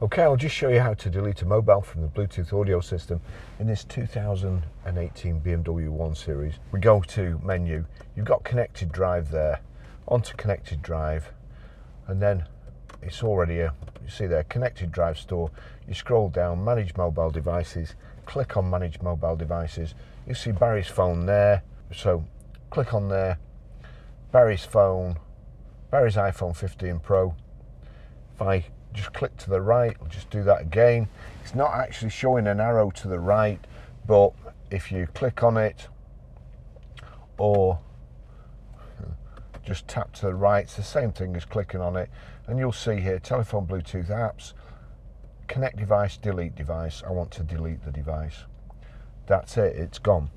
Okay, I'll just show you how to delete a mobile from the Bluetooth audio system in this 2018 BMW 1 Series. We go to menu, you've got connected drive there, onto connected drive, and then it's already a, you see there, connected drive store. You scroll down, manage mobile devices, click on manage mobile devices. You see Barry's phone there, so click on there, Barry's phone, Barry's iPhone 15 Pro. If I just click to the right, I'll just do that again. It's not actually showing an arrow to the right, but if you click on it or just tap to the right, it's the same thing as clicking on it, and you'll see here telephone Bluetooth apps, connect device, delete device. I want to delete the device. That's it, it's gone.